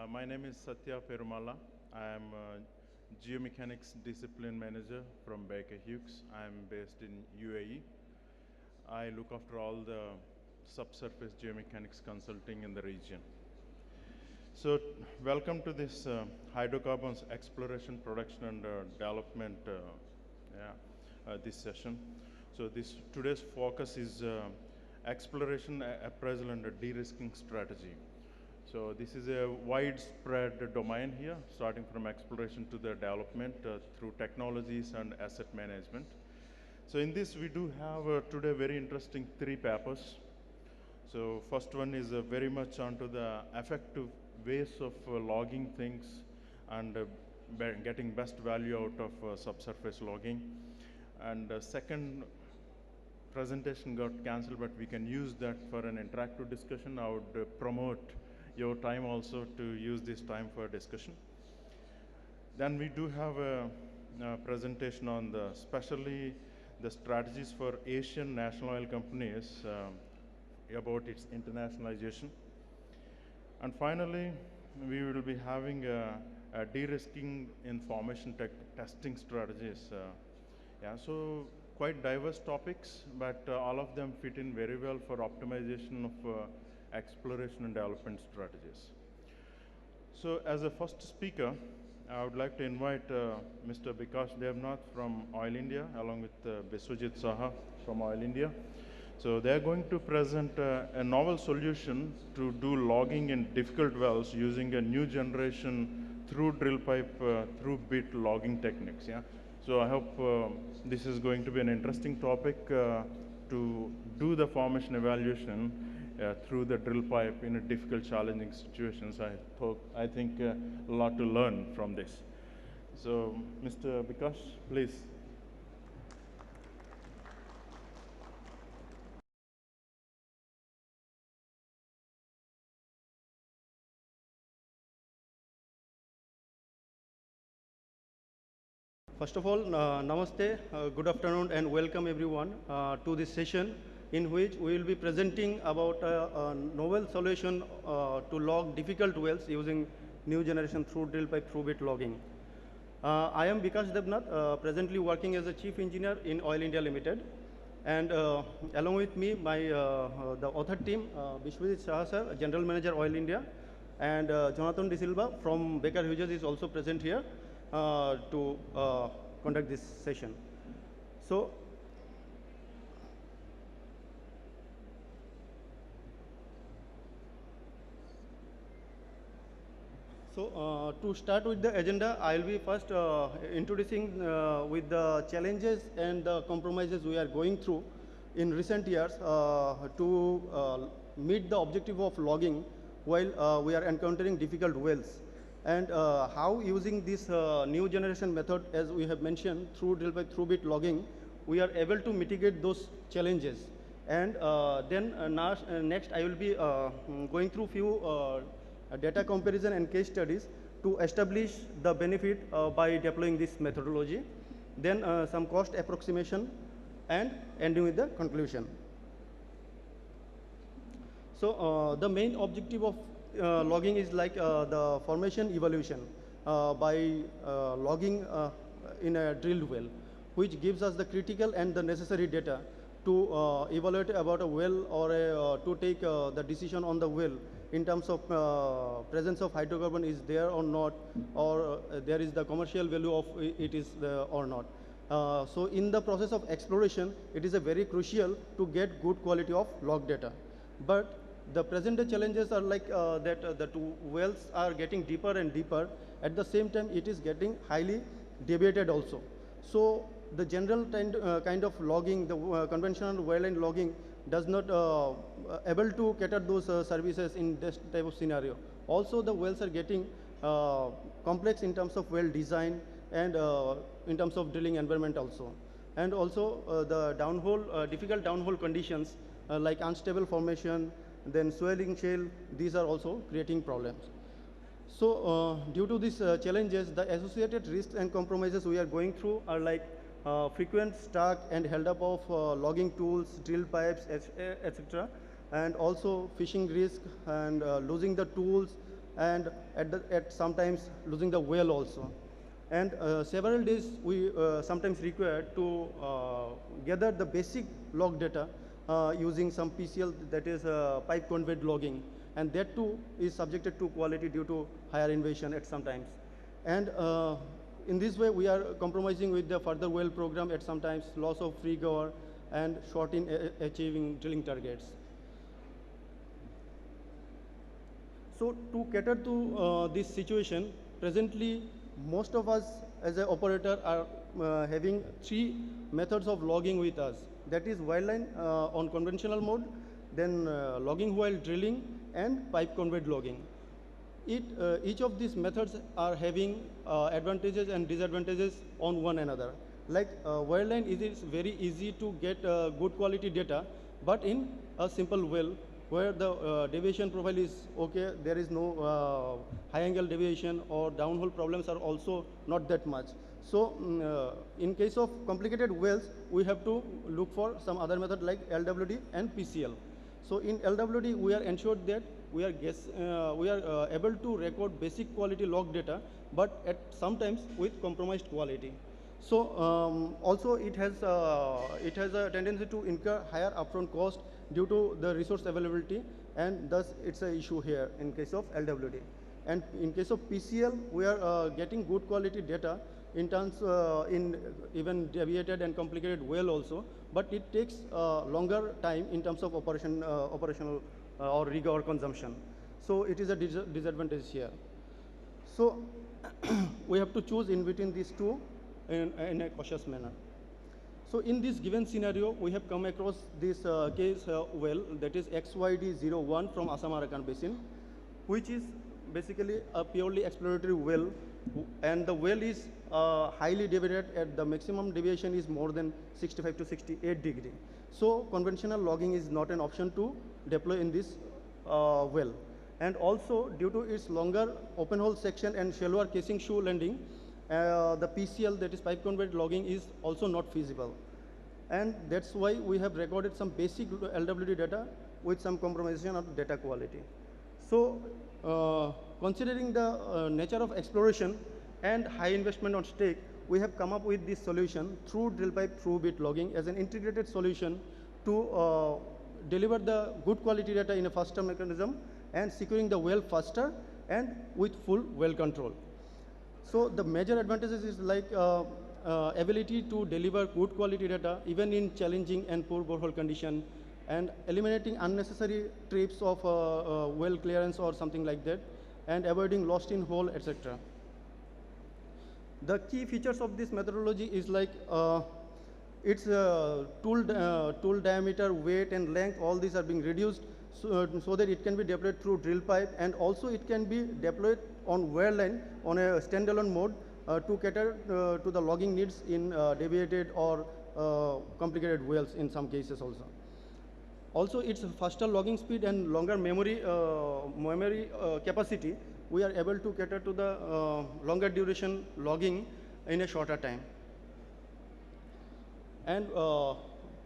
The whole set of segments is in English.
My name is Satya Perumala. I am Geomechanics Discipline Manager from Baker Hughes. I am based in UAE. I look after all the subsurface geomechanics consulting in the region. So, welcome to this hydrocarbons exploration, production, and development this session. So, today's focus is exploration, appraisal, and de-risking strategy. So this is a widespread domain here, starting from exploration to the development through technologies and asset management. So in this, we do have today very interesting 3 papers. So first one is very much onto the effective ways of logging things and getting best value out of subsurface logging. And second presentation got cancelled, but we can use that for an interactive discussion. I would promote your time also to use this time for discussion. Then we do have a presentation on especially the strategies for Asian national oil companies about its internationalization. And finally, we will be having a de-risking information testing strategies. So quite diverse topics, but all of them fit in very well for optimization of exploration and development strategies. So as a first speaker, I would like to invite Mr. Bikash Devnath from Oil India, along with Biswajit Saha from Oil India. So they're going to present a novel solution to do logging in difficult wells using a new generation through drill pipe, through bit logging techniques. So I hope this is going to be an interesting topic to do the formation evaluation through the drill pipe in a difficult, challenging situations. I think a lot to learn from this. So, Mr. Bikash, please. First of all, namaste, good afternoon, and welcome everyone to this session in which we will be presenting about a novel solution to log difficult wells using new generation through drill pipe through bit logging. I am Bikash Devnath, presently working as a Chief Engineer in Oil India Limited, and along with me, the author team, Biswajit Saha sir, General Manager Oil India, and Jonathan De Silva from Baker Hughes is also present here to conduct this session. So to start with the agenda, I will be first introducing with the challenges and the compromises we are going through in recent years to meet the objective of logging while we are encountering difficult wells, and how using this new generation method, as we have mentioned, through drill pipe through bit logging, we are able to mitigate those challenges. And then next I will be going through few data comparison and case studies to establish the benefit by deploying this methodology, then some cost approximation, and ending with the conclusion. So the main objective of logging is like the formation evaluation by logging in a drilled well, which gives us the critical and the necessary data to evaluate about a well, or to take the decision on the well in terms of presence of hydrocarbon is there or not, or there is the commercial value of it is or not. So in the process of exploration, it is a very crucial to get good quality of log data. But the present day challenges are like that the 2 wells are getting deeper and deeper. At the same time, it is getting highly deviated also. So the general kind of logging, the conventional well-end logging, does not able to cater those services in this type of scenario. Also, the wells are getting complex in terms of well design and in terms of drilling environment also. And also the downhole, difficult downhole conditions like unstable formation, then swelling shale, these are also creating problems. So due to these challenges, the associated risks and compromises we are going through are like frequent stuck and held up of logging tools, drill pipes, etc. And also fishing risk and losing the tools, and at sometimes losing the well also. And several days we sometimes require to gather the basic log data using some PCL, that is pipe conveyed logging, and that too is subjected to quality due to higher invasion at some times. And in this way we are compromising with the further well program at sometimes, loss of rigor and short in achieving drilling targets. So to cater to this situation, presently most of us as an operator are having three methods of logging with us. That is wireline on conventional mode, then logging while drilling, and pipe conveyed logging. Each of these methods are having advantages and disadvantages on one another. Like wireline, it is very easy to get good quality data, but in a simple well where the deviation profile is okay, there is no high angle deviation, or downhole problems are also not that much. So in case of complicated wells, we have to look for some other method like LWD and PCL. So in LWD, we are ensured that we are able to record basic quality log data, but at sometimes with compromised quality. So also it has a tendency to incur higher upfront cost due to the resource availability, and thus it's an issue here in case of LWD. And in case of PCL, we are getting good quality data in terms in even deviated and complicated well also, but it takes longer time in terms of operational or rigor consumption. So it is a disadvantage here. So we have to choose in between these two in a cautious manner. So in this given scenario, we have come across this case well, that is XYD01 from Assam Arakan Basin, which is basically a purely exploratory well, and the well is highly deviated, at the maximum deviation is more than 65 to 68 degree. So conventional logging is not an option to deploy in this well. And also due to its longer open hole section and shallower casing shoe landing, the PCL, that is pipe conveyed logging, is also not feasible. And that's why we have recorded some basic LWD data with some compromisation of data quality. So considering the nature of exploration and high investment on stake, we have come up with this solution through drill pipe through bit logging as an integrated solution to deliver the good quality data in a faster mechanism and securing the well faster and with full well control. So the major advantages is like ability to deliver good quality data even in challenging and poor borehole condition, and eliminating unnecessary trips of well clearance or something like that, and avoiding lost in hole, etc. The key features of this methodology is like its tool diameter, weight, and length, all these are being reduced so that it can be deployed through drill pipe, and also it can be deployed on wireline on a standalone mode to cater to the logging needs in deviated or complicated wells in some cases also. Also, its faster logging speed and longer memory capacity, we are able to cater to the longer duration logging in a shorter time. And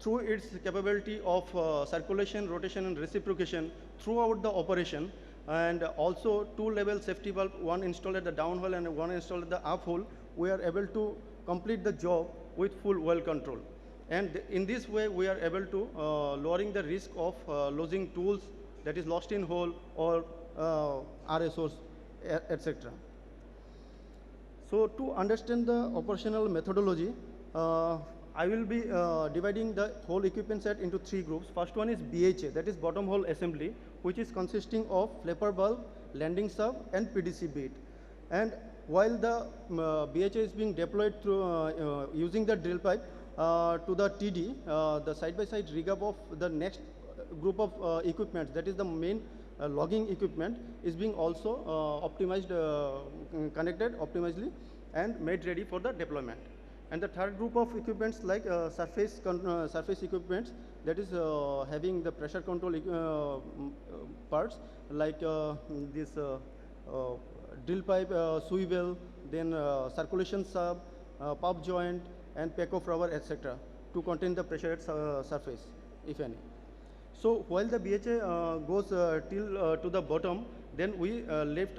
through its capability of circulation, rotation, and reciprocation throughout the operation, and also two-level safety valve, one installed at the downhole and one installed at the uphole, we are able to complete the job with full well control. And in this way, we are able to lowering the risk of losing tools, that is lost in hole or RSOs, etc. So to understand the operational methodology, I will be dividing the whole equipment set into three groups. First one is BHA, that is bottom hole assembly, which is consisting of flapper valve, landing sub, and PDC bit. And while the BHA is being deployed through using the drill pipe to the TD, the side-by-side rig up of the next group of equipment, that is the main logging equipment, is being also optimized, connected optimizely and made ready for the deployment. And the third group of equipments like surface equipments, that is having the pressure control parts like this drill pipe swivel, then circulation sub, pop joint, and pack-off rubber, etc. to contain the pressure at surface, if any. So while the BHA goes till to the bottom, then we left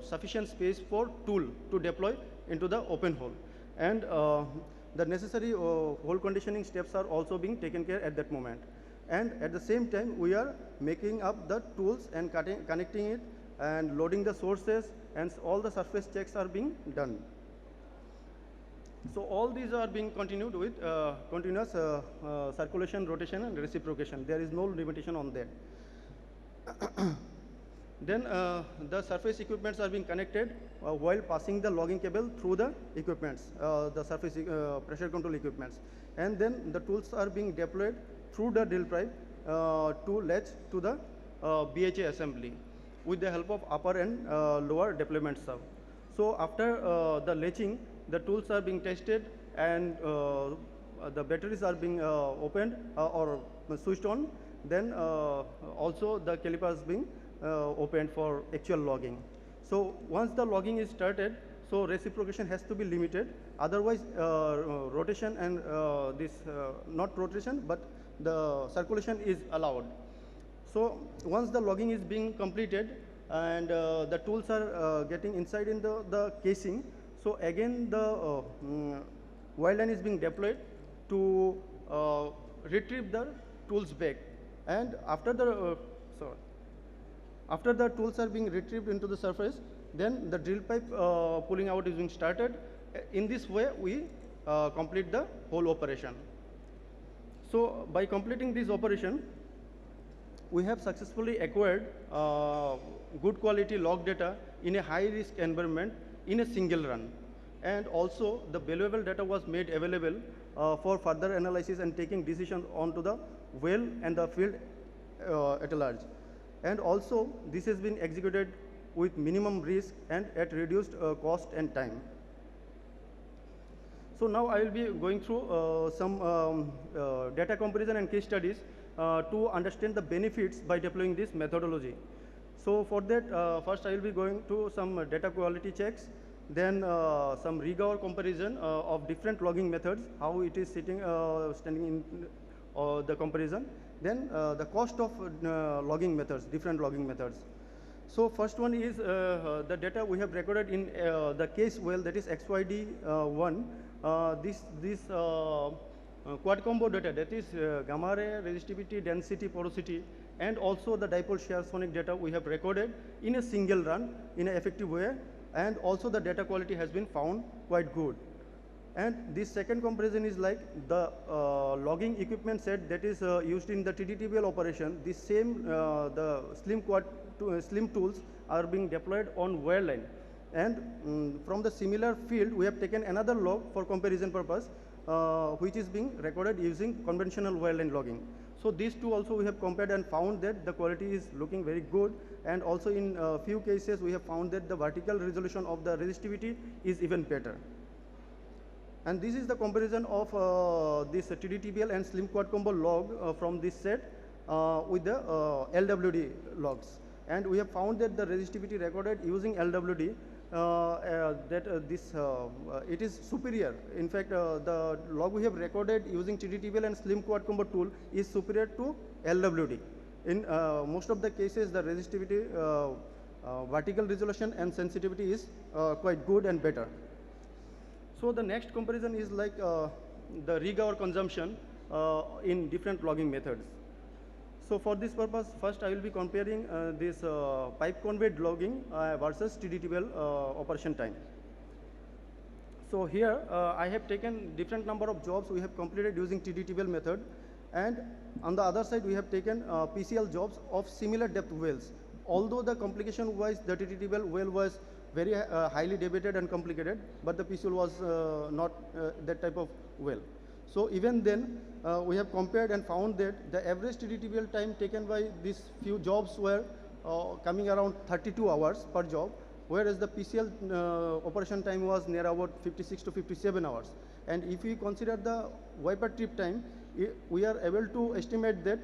sufficient space for tool to deploy into the open hole. And the necessary hole conditioning steps are also being taken care at that moment. And at the same time, we are making up the tools and connecting it and loading the sources, and all the surface checks are being done. So all these are being continued with continuous circulation, rotation, and reciprocation. There is no limitation on that. Then the surface equipments are being connected while passing the logging cable through the equipments, the surface pressure control equipments. And then the tools are being deployed through the drill pipe to latch to the BHA assembly with the help of upper and lower deployment sub. So after the latching, the tools are being tested, and the batteries are being opened or switched on. Then also the calipers being opened for actual logging. So once the logging is started, so reciprocation has to be limited. Otherwise, rotation and not rotation, but the circulation is allowed. So once the logging is being completed and the tools are getting inside in the casing, so again the wire line is being deployed to retrieve the tools back. And after the after the tools are being retrieved into the surface, then the drill pipe pulling out is being started. In this way, we complete the whole operation. So by completing this operation, we have successfully acquired good quality log data in a high risk environment in a single run. And also the valuable data was made available for further analysis and taking decisions onto the well and the field at large. And also this has been executed with minimum risk and at reduced cost and time. So now I will be going through some data comparison and case studies to understand the benefits by deploying this methodology. So for that, first I will be going to some data quality checks, then some rig-hour comparison of different logging methods, how it is standing in the comparison, then the cost of logging methods, different logging methods. So first one is the data we have recorded in the case well, that is XYD1. This quad combo data, that is gamma ray, resistivity, density, porosity, and also the dipole shear sonic data we have recorded in a single run in an effective way, and also the data quality has been found quite good. And this second comparison is like the logging equipment set that is used in the TDTBL operation. This same the slim tools are being deployed on wire line, and from the similar field we have taken another log for comparison purpose, which is being recorded using conventional wire line logging. So these two also we have compared and found that the quality is looking very good, and also in few cases we have found that the vertical resolution of the resistivity is even better. And this is the comparison of this TDTBL and slim quad combo log from this set with the LWD logs. And we have found that the resistivity recorded using LWD it is superior. In fact, the log we have recorded using TDTBL and slim quad combo tool is superior to LWD. In most of the cases, the resistivity, vertical resolution and sensitivity is quite good and better. So the next comparison is like the rig-hour consumption in different logging methods. So for this purpose, first I will be comparing this pipe conveyed logging versus TDTBL operation time. So here I have taken different number of jobs we have completed using TDTBL method, and on the other side we have taken PCL jobs of similar depth wells. Although the complication wise the TDTBL well was very highly debated and complicated, but the PCL was not that type of well. So even then, we have compared and found that the average TDTBL time taken by these few jobs were coming around 32 hours per job, whereas the PCL operation time was near about 56 to 57 hours. And if we consider the wiper trip time, we are able to estimate that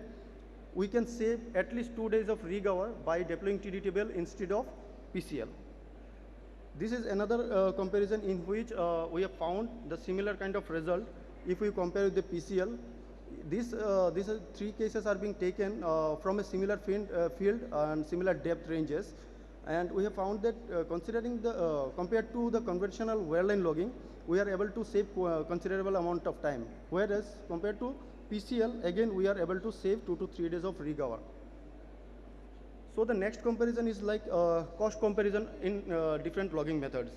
we can save at least 2 days of rig hour by deploying TDTBL instead of PCL. This is another comparison in which we have found the similar kind of result. If we compare with the PCL, these three cases are being taken from a similar field and similar depth ranges. And we have found that considering the compared to the conventional wireline logging, we are able to save considerable amount of time. Whereas compared to PCL, again we are able to save 2 to 3 days of rig hour. So the next comparison is like cost comparison in different logging methods.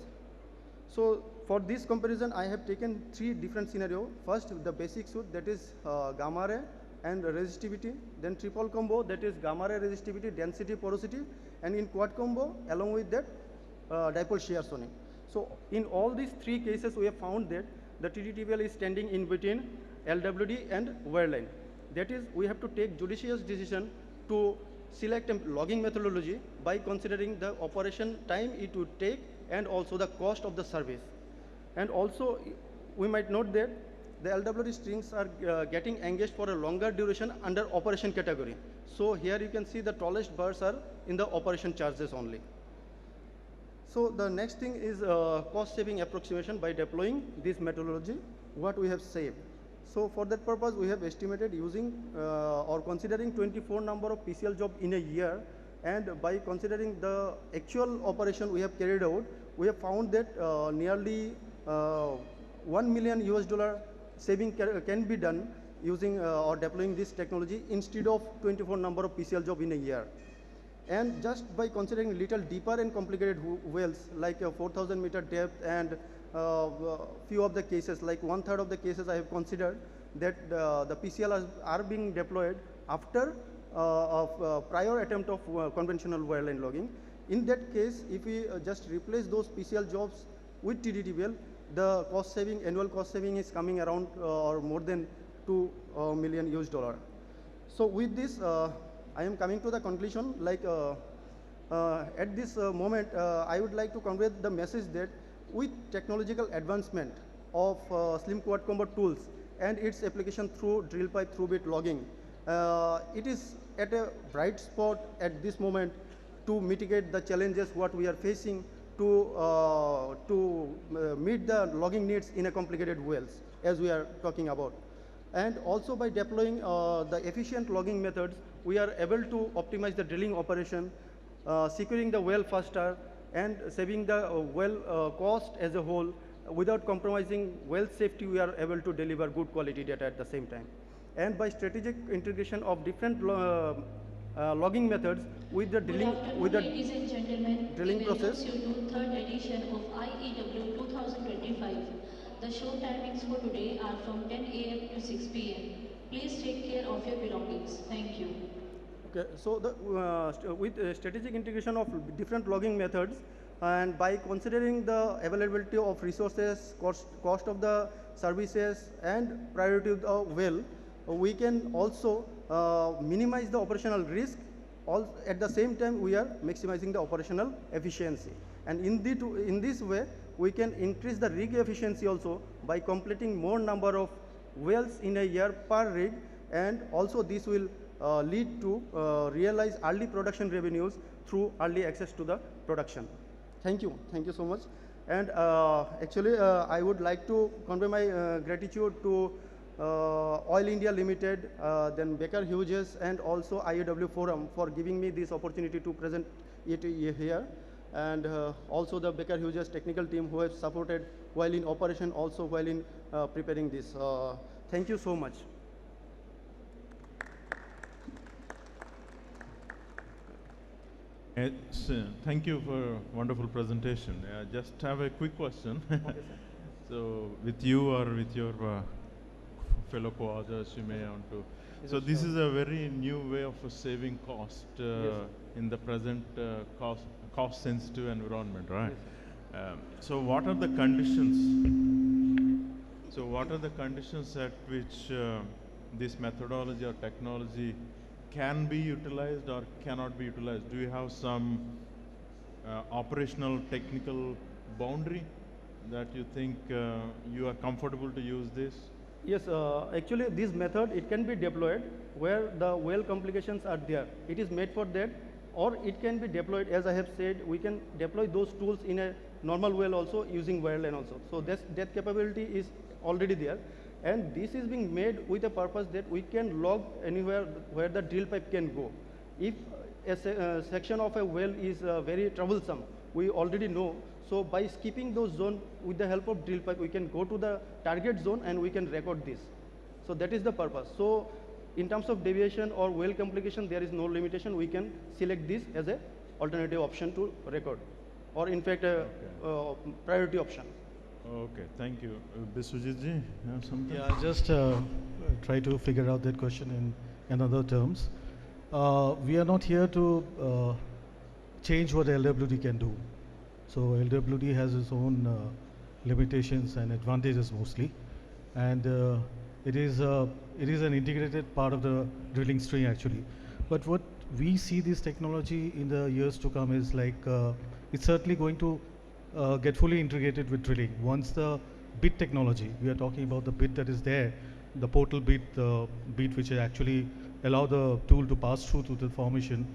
So for this comparison, I have taken 3 different scenarios. First, the basic suit, that is gamma ray and resistivity. Then triple combo, that is gamma ray resistivity, density, porosity. And in quad combo, along with that, dipole shear soning. So in all these 3 cases, we have found that the TDTVL is standing in between LWD and wireline. That is, we have to take judicious decision to select a logging methodology by considering the operation time it would take and also the cost of the service. And also, we might note that the LWD strings are getting engaged for a longer duration under operation category. So here you can see the tallest bars are in the operation charges only. So the next thing is cost saving approximation by deploying this methodology, what we have saved. So for that purpose, we have estimated using or considering 24 number of PCL job in a year, and by considering the actual operation we have carried out, we have found that nearly $1 million US saving can be done using or deploying this technology instead of 24 number of PCL job in a year. And just by considering little deeper and complicated wells like 4,000 meter depth and few of the cases, like 1/3 of the cases I have considered that the PCL are being deployed after prior attempt of conventional wireline logging. In that case, if we just replace those PCL jobs with TDTVL, the cost saving, annual cost saving is coming around or more than $2 million US. So with this, I am coming to the conclusion. Like at this moment, I would like to convey the message that with technological advancement of slim quad combo tools and its application through drill pipe through bit logging, it is at a bright spot at this moment to mitigate the challenges what we are facing to meet the logging needs in a complicated wells as we are talking about. And also by deploying the efficient logging methods, we are able to optimize the drilling operation, securing the well faster, and saving the well cost as a whole. Without compromising well safety, we are able to deliver good quality data at the same time. And by strategic integration of different logging methods with the drilling, Ladies and gentlemen, drilling we process. welcome you to third edition of IEW 2025. The show timings for today are from 10 a.m. to 6 p.m. Please take care of your belongings. Thank you. Okay, so the, with strategic integration of different logging methods, and by considering the availability of resources, cost of the services, and priority of the well, we can also minimize the operational risk. At the same time, we are maximizing the operational efficiency. And in this way, we can increase the rig efficiency also by completing more number of wells in a year per rig, and also this will lead to realize early production revenues through early access to the production. Thank you so much. And actually, I would like to convey my gratitude to Oil India Limited, then Baker Hughes, and also IEW Forum for giving me this opportunity to present it here. And also the Baker Hughes technical team who have supported while in operation, also while in preparing this. Thank you so much. Thank you for a wonderful presentation. Just have a quick question. Okay, sir. So with you or with your fellow co-authors, you may want to. Yes, So this sure. is a very new way of saving cost Yes, in the present cost-sensitive environment, right? Yes, So what are the conditions? So what are the conditions at which this methodology or technology can be utilized or cannot be utilized? Do you have some operational technical boundary that you think you are comfortable to use this? Yes, actually this method, it can be deployed where the well complications are there. It is made for that, or it can be deployed, as I have said, we can deploy those tools in a normal well also using wireline also. So that capability is already there. And this is being made with a purpose that we can log anywhere where the drill pipe can go. If section of a well is very troublesome. We already know. So by skipping those zones with the help of drill pipe, we can go to the target zone and we can record this. So that is the purpose. So in terms of deviation or well complication, there is no limitation. We can select this as a alternative option to record, or in fact a priority option. Okay, thank you. Biswajit ji, you have something? Yeah, I'll just try to figure out that question in other terms. We are not here to change what LWD can do. So LWD has its own limitations and advantages mostly, and it is an integrated part of the drilling string actually. But what we see this technology in the years to come is like it's certainly going to get fully integrated with drilling. Once the bit technology, we are talking about the bit that is there, the portal bit, the bit which will actually allow the tool to pass through to the formation,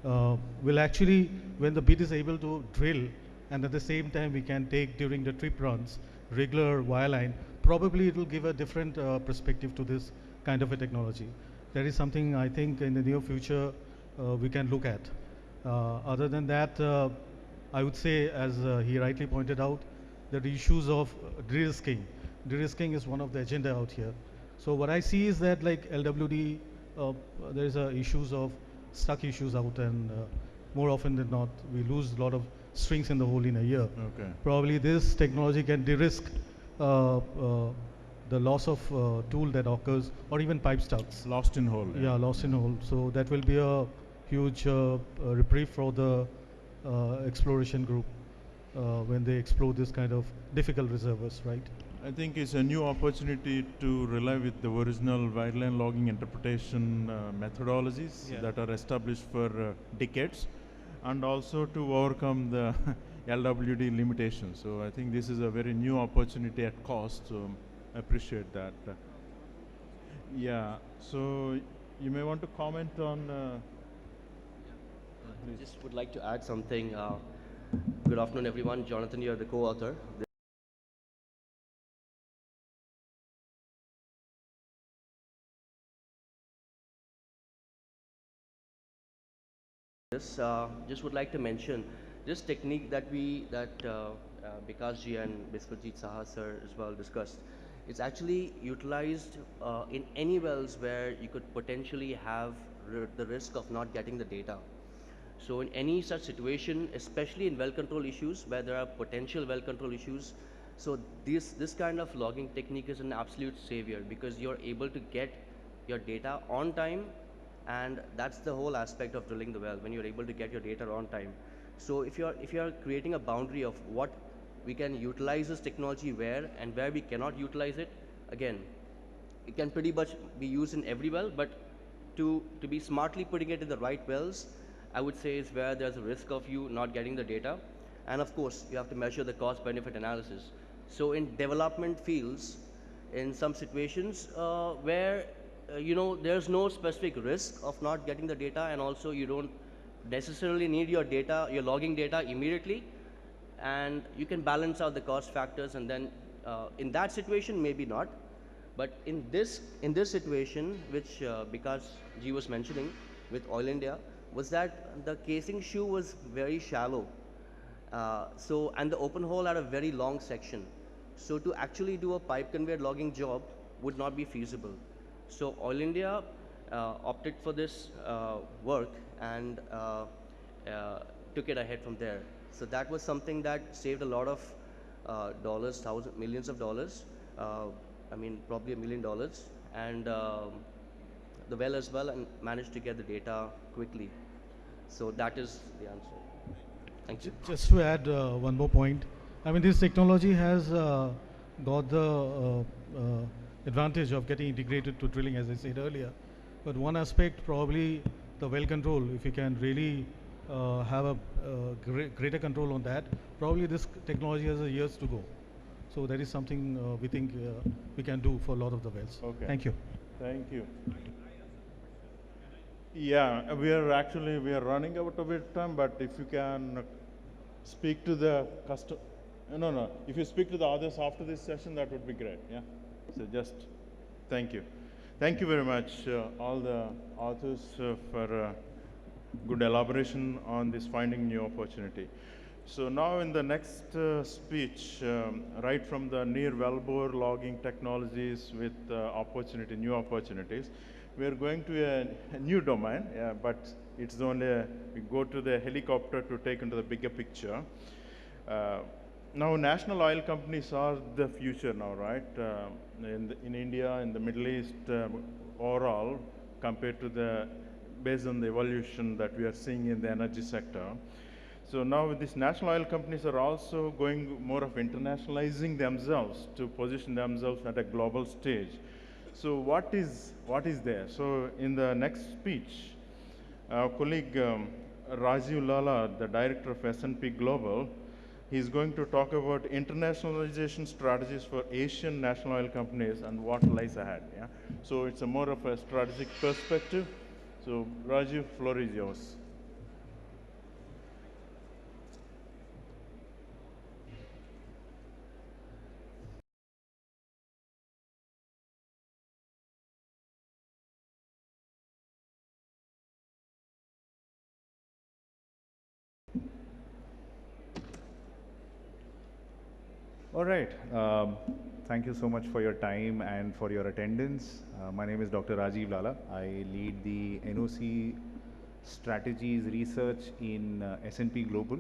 will actually, when the bit is able to drill, and at the same time we can take during the trip runs, regular wireline, probably it will give a different perspective to this kind of a technology. That is something I think in the near future we can look at. Other than that, I would say, as he rightly pointed out, that the issues of de-risking. De-risking is one of the agenda out here. So what I see is that like LWD, there is issues of stuck issues out, and more often than not, we lose a lot of strings in the hole in a year. Okay. Probably this technology can de-risk the loss of tool that occurs, or even pipe stucks. Lost in hole. Yeah, lost in hole. So that will be a huge reprieve for the exploration group when they explore this kind of difficult reservoirs, right? I think it's a new opportunity to rely with the original wireline logging interpretation methodologies that are established for decades, and also to overcome the LWD limitations. So I think this is a very new opportunity at cost, so I appreciate that. Yeah, so you may want to comment on... I just would like to add something. Good afternoon, everyone. Jonathan, you're the co-author. Just would like to mention this technique that Bikash ji and Biswajit Saha sir as well discussed. It's actually utilized in any wells where you could potentially have the risk of not getting the data. So in any such situation, especially in well control issues where there are potential well control issues, so this kind of logging technique is an absolute savior, because you're able to get your data on time, and that's the whole aspect of drilling the well, when you're able to get your data on time. So if you're creating a boundary of what we can utilize this technology where and where we cannot utilize it, again, it can pretty much be used in every well, but to be smartly putting it in the right wells, I would say is where there's a risk of you not getting the data. And of course, you have to measure the cost benefit analysis. So in development fields, in some situations where there's no specific risk of not getting the data, and also you don't necessarily need your data, your logging data immediately, and you can balance out the cost factors, and then in that situation maybe not. But in this situation, which Bikash ji was mentioning with Oil India, was that the casing shoe was very shallow, and the open hole had a very long section. So to actually do a pipe conveyor logging job would not be feasible. So Oil India opted for this work and took it ahead from there. So that was something that saved a lot of dollars, millions of dollars. I mean, probably $1 million, and the well as well, and managed to get the data quickly. So that is the answer. Thank you. Just to add one more point, I mean, this technology has got the advantage of getting integrated to drilling, as I said earlier. But one aspect, probably the well control, if you can really have a greater control on that, probably this technology has years to go. So that is something we think we can do for a lot of the wells. Okay. Thank you. Thank you. Yeah, we are running out of time, but if you can speak to the customer, no, if you speak to the others after this session, that would be great, yeah? So just, thank you. Thank you very much, all the authors for good elaboration on this finding new opportunity. So now in the next speech, right from the near wellbore logging technologies with new opportunities, we are going to a new domain, but it's only we go to the helicopter to take into the bigger picture. Now, national oil companies are the future now, right? In India, in the Middle East, overall, compared to based on the evolution that we are seeing in the energy sector. So now these national oil companies are also going more of internationalizing themselves to position themselves at a global stage. So what is there? So in the next speech, our colleague Rajiv Lala, the director of S&P Global, he's going to talk about internationalization strategies for Asian national oil companies and what lies ahead. Yeah? So it's a more of a strategic perspective. So Rajiv, floor is yours. All right. Thank you so much for your time and for your attendance. My name is Dr. Rajiv Lala. I lead the NOC strategies research in S&P Global,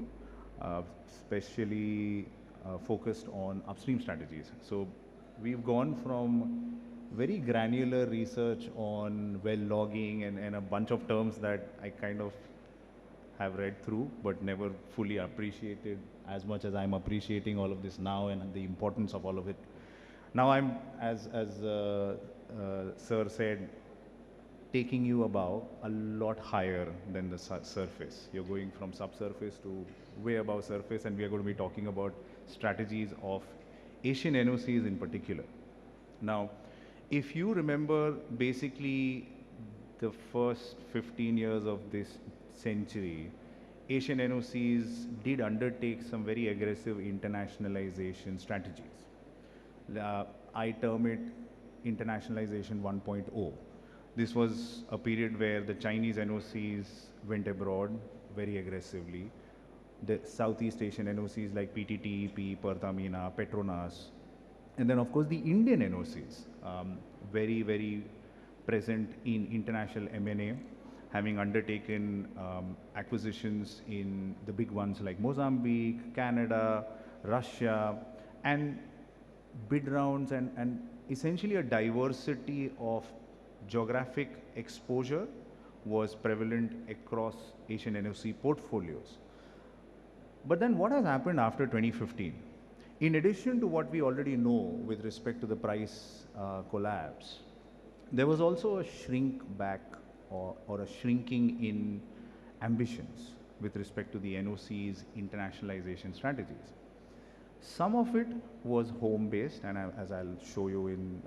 especially focused on upstream strategies. So we've gone from very granular research on well logging and a bunch of terms that I kind of have read through but never fully appreciated as much as I'm appreciating all of this now and the importance of all of it. Now I'm, as Sir said, taking you above a lot higher than the surface. You're going from subsurface to way above surface, and we are going to be talking about strategies of Asian NOCs in particular. Now, if you remember basically the first 15 years of this century, Asian NOCs did undertake some very aggressive internationalization strategies. I term it internationalization 1.0. This was a period where the Chinese NOCs went abroad very aggressively. The Southeast Asian NOCs like PTTEP, Pertamina, Petronas, and then of course the Indian NOCs, very, very present in international M&A, having undertaken acquisitions in the big ones like Mozambique, Canada, Russia, and bid rounds and essentially a diversity of geographic exposure was prevalent across Asian NOC portfolios. But then what has happened after 2015? In addition to what we already know with respect to the price collapse, there was also a shrink back or a shrinking in ambitions with respect to the NOC's internationalization strategies. Some of it was home-based, and as I'll show you in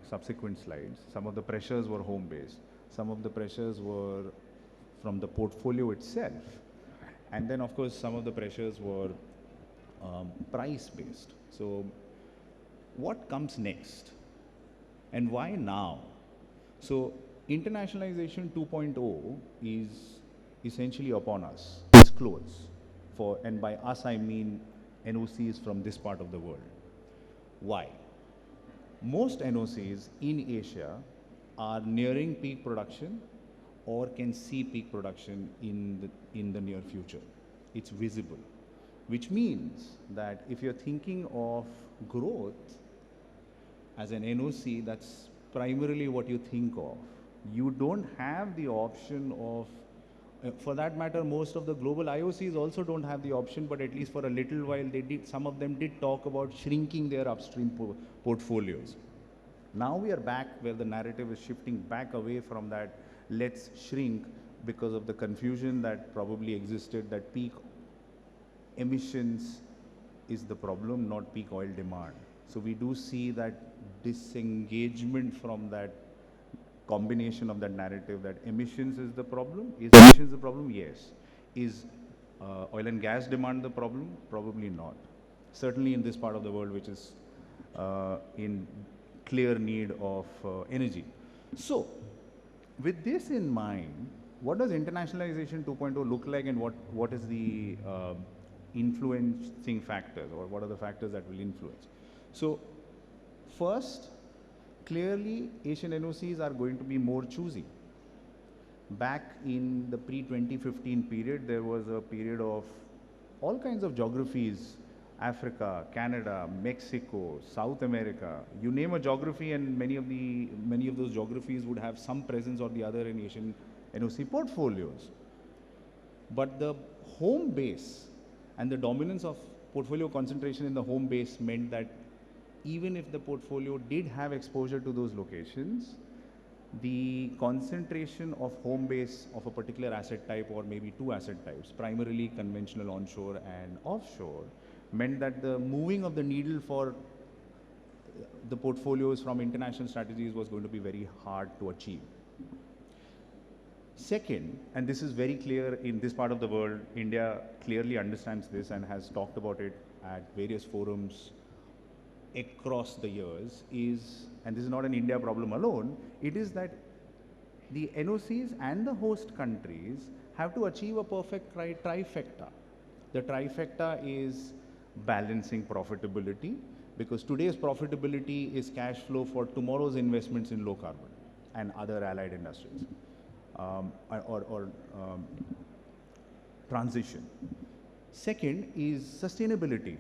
subsequent slides, some of the pressures were home-based. Some of the pressures were from the portfolio itself. And then, of course, some of the pressures were price-based. So what comes next? And why now? So internationalization 2.0 is essentially upon us. It's close. And by us, I mean NOCs from this part of the world. Why? Most NOCs in Asia are nearing peak production or can see peak production in the near future. It's visible, which means that if you're thinking of growth as an NOC, that's primarily what you think of. You don't have the option of, for that matter, most of the global IOCs also don't have the option, but at least for a little while, some of them did talk about shrinking their upstream portfolios. Now we are back where the narrative is shifting back away from that, let's shrink, because of the confusion that probably existed that peak emissions is the problem, not peak oil demand. So we do see that disengagement from that combination of that narrative that emissions is the problem. Is emissions the problem? Yes. Is oil and gas demand the problem? Probably not. Certainly in this part of the world, which is in clear need of energy. So with this in mind, what does internationalization 2.0 look like, and what is the influencing factors, or what are the factors that will influence? So first, clearly Asian NOCs are going to be more choosy. Back in the pre-2015 period, there was a period of all kinds of geographies: Africa, Canada, Mexico, South America. You name a geography, and many of those geographies would have some presence or the other in Asian NOC portfolios. But the home base and the dominance of portfolio concentration in the home base meant that even if the portfolio did have exposure to those locations, the concentration of home base of a particular asset type, or maybe two asset types, primarily conventional onshore and offshore, meant that the moving of the needle for the portfolios from international strategies was going to be very hard to achieve. Second, and this is very clear in this part of the world, India clearly understands this and has talked about it at various forums across the years, is, and this is not an India problem alone, it is that the NOCs and the host countries have to achieve a perfect trifecta. The trifecta is balancing profitability, because today's profitability is cash flow for tomorrow's investments in low carbon and other allied industries, or transition. Second is sustainability.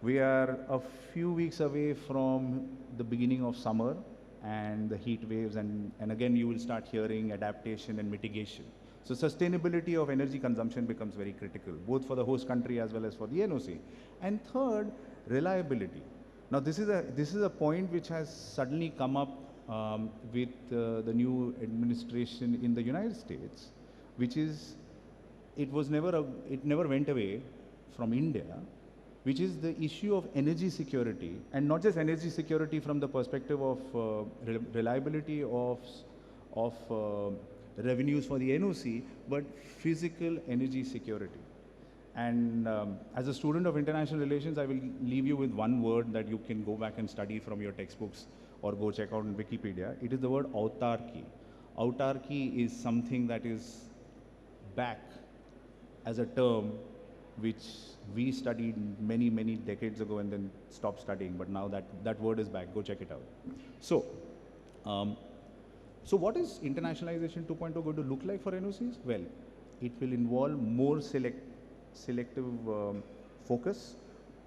We are a few weeks away from the beginning of summer and the heat waves, and again you will start hearing adaptation and mitigation. So sustainability of energy consumption becomes very critical, both for the host country as well as for the NOC. And third, reliability. Now this is a point which has suddenly come up with the new administration in the United States, which is, it never went away from India, which is the issue of energy security, and not just energy security from the perspective of reliability of revenues for the NOC, but physical energy security. And as a student of international relations, I will leave you with one word that you can go back and study from your textbooks or go check out on Wikipedia. It is the word autarky. Autarky is something that is back as a term which we studied many, many decades ago and then stopped studying, but now that word is back. Go check it out. So, so what is internationalization 2.0 going to look like for NOCs? Well, it will involve more selective focus,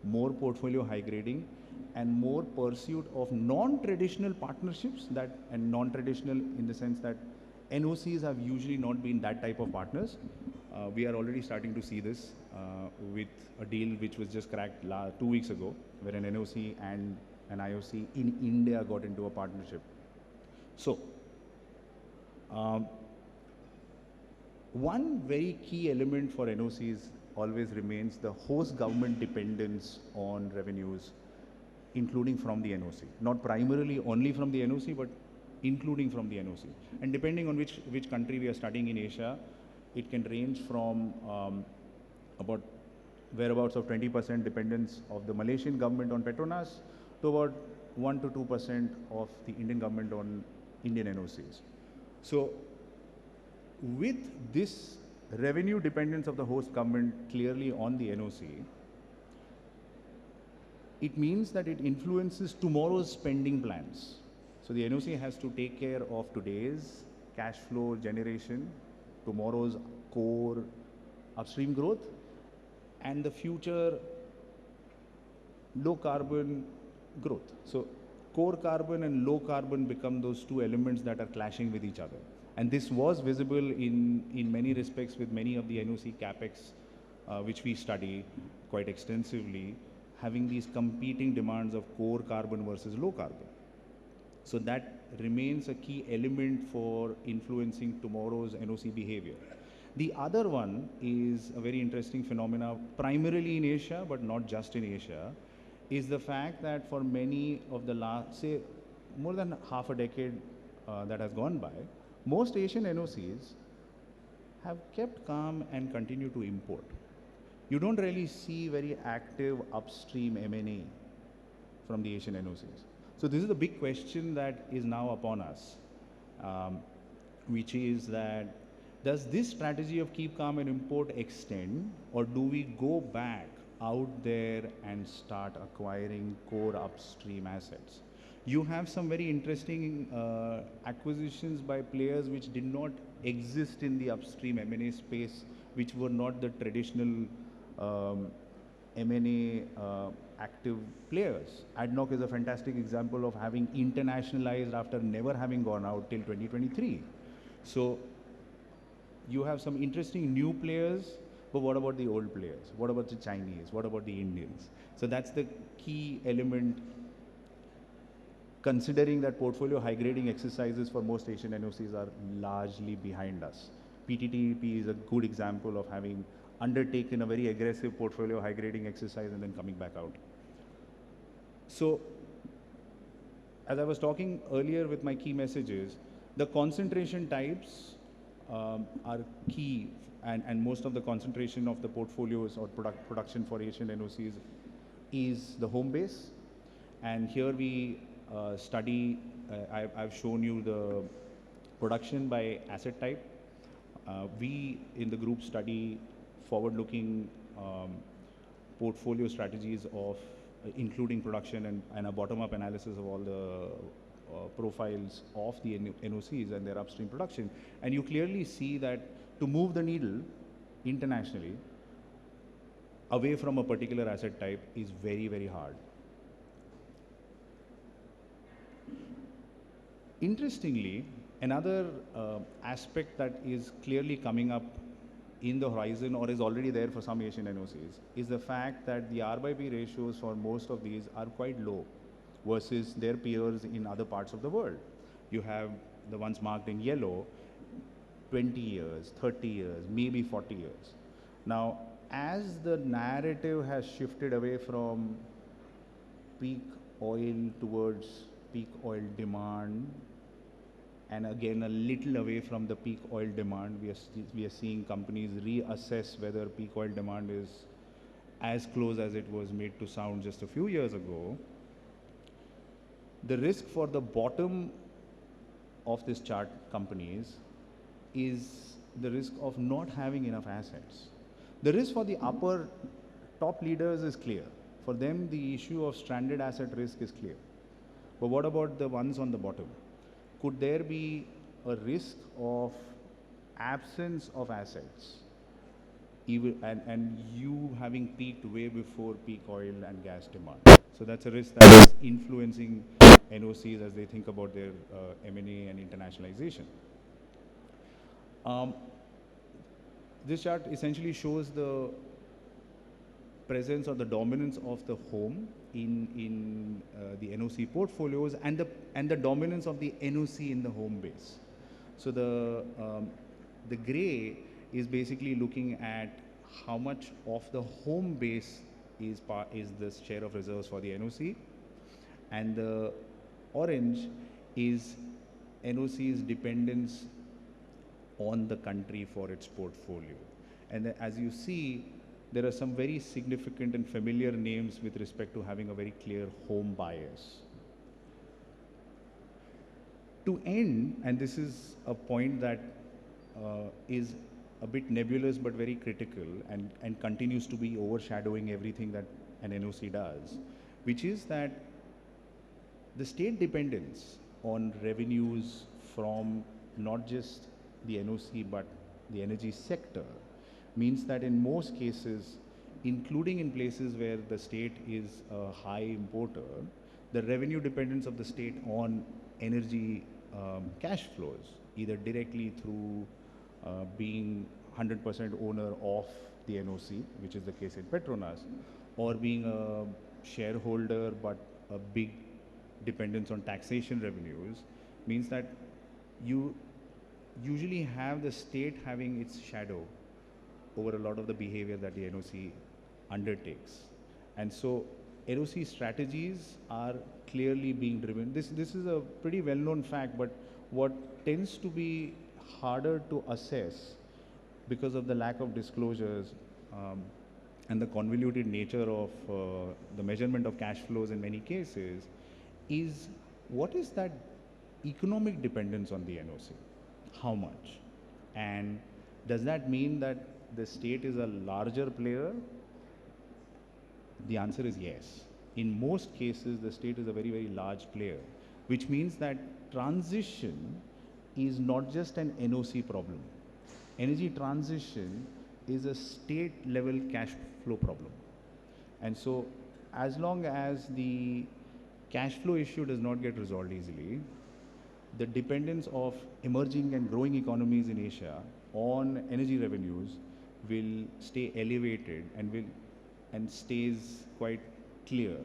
more portfolio high grading, and more pursuit of non-traditional partnerships, and non-traditional in the sense that NOCs have usually not been that type of partners. We are already starting to see this with a deal which was just cracked 2 weeks ago, where an NOC and an IOC in India got into a partnership. So, one very key element for NOCs always remains the host government dependence on revenues, including from the NOC. Not primarily only from the NOC, but including from the NOC. And depending on which country we are studying in Asia, it can range from about whereabouts of 20% dependence of the Malaysian government on Petronas to about 1 to 2% of the Indian government on Indian NOCs. So with this revenue dependence of the host government clearly on the NOC, it means that it influences tomorrow's spending plans. So the NOC has to take care of today's cash flow generation, tomorrow's core upstream growth, and the future low carbon growth. So core carbon and low carbon become those two elements that are clashing with each other. And this was visible in many respects with many of the NOC capex, which we study quite extensively, having these competing demands of core carbon versus low carbon. So that remains a key element for influencing tomorrow's NOC behavior. The other one is a very interesting phenomena, primarily in Asia, but not just in Asia, is the fact that for many of the last, say, more than half a decade that has gone by, most Asian NOCs have kept calm and continue to import. You don't really see very active upstream M&A from the Asian NOCs. So this is the big question that is now upon us, which is that Does this strategy of keep calm and import extend, or do we go back out there and start acquiring core upstream assets? You have some very interesting acquisitions by players which did not exist in the upstream M&A space, which were not the traditional M&A active players. ADNOC is a fantastic example of having internationalized after never having gone out till 2023. So you have some interesting new players, but what about the old players? What about the Chinese? What about the Indians? So that's the key element, considering that portfolio high grading exercises for most Asian NOCs are largely behind us. PTTEP is a good example of having undertaken a very aggressive portfolio high grading exercise and then coming back out. So, as I was talking earlier with my key messages, the concentration types are key, and most of the concentration of the portfolios or production for Asian NOCs is the home base. And here we study, I've shown you the production by asset type. We in the group study forward-looking portfolio strategies of including production and a bottom-up analysis of all the profiles of the NOCs and their upstream production. And you clearly see that to move the needle internationally away from a particular asset type is very, very hard. Interestingly, another aspect that is clearly coming up in the horizon or is already there for some Asian NOCs is the fact that the R/B ratios for most of these are quite low versus their peers in other parts of the world. You have the ones marked in yellow, 20 years, 30 years, maybe 40 years. Now, as the narrative has shifted away from peak oil towards peak oil demand, and again a little away from the peak oil demand, we are seeing companies reassess whether peak oil demand is as close as it was made to sound just a few years ago. The risk for the bottom of this chart companies is the risk of not having enough assets. The risk for the upper top leaders is clear. For them, the issue of stranded asset risk is clear. But what about the ones on the bottom? Could there be a risk of absence of assets, even, and you having peaked way before peak oil and gas demand? So that's a risk that is influencing NOCs as they think about their M&A and internationalization. This chart essentially shows the presence or the dominance of the home in the NOC portfolios and the dominance of the NOC in the home base. So the gray is basically looking at how much of the home base is the share of reserves for the NOC, and the orange is NOC's dependence on the country for its portfolio. And as you see, there are some very significant and familiar names with respect to having a very clear home bias. To end, and this is a point that is a bit nebulous but very critical and continues to be overshadowing everything that an NOC does, which is that the state dependence on revenues from not just the NOC but the energy sector means that in most cases, including in places where the state is a high importer, the revenue dependence of the state on energy cash flows, either directly through being 100% owner of the NOC, which is the case in Petronas, or being a shareholder but a big dependence on taxation revenues, means that you usually have the state having its shadow over a lot of the behavior that the NOC undertakes. And so NOC strategies are clearly being driven. This is a pretty well-known fact, but what tends to be harder to assess because of the lack of disclosures and the convoluted nature of the measurement of cash flows in many cases is what is that economic dependence on the NOC? How much? And Does that mean that the state is a larger player? The answer is yes. In most cases, the state is a very, very large player, which means that transition is not just an NOC problem. Energy transition is a state level cash flow problem. And so, as long as the cash flow issue does not get resolved easily, the dependence of emerging and growing economies in Asia on energy revenues will stay elevated and stays quite clear.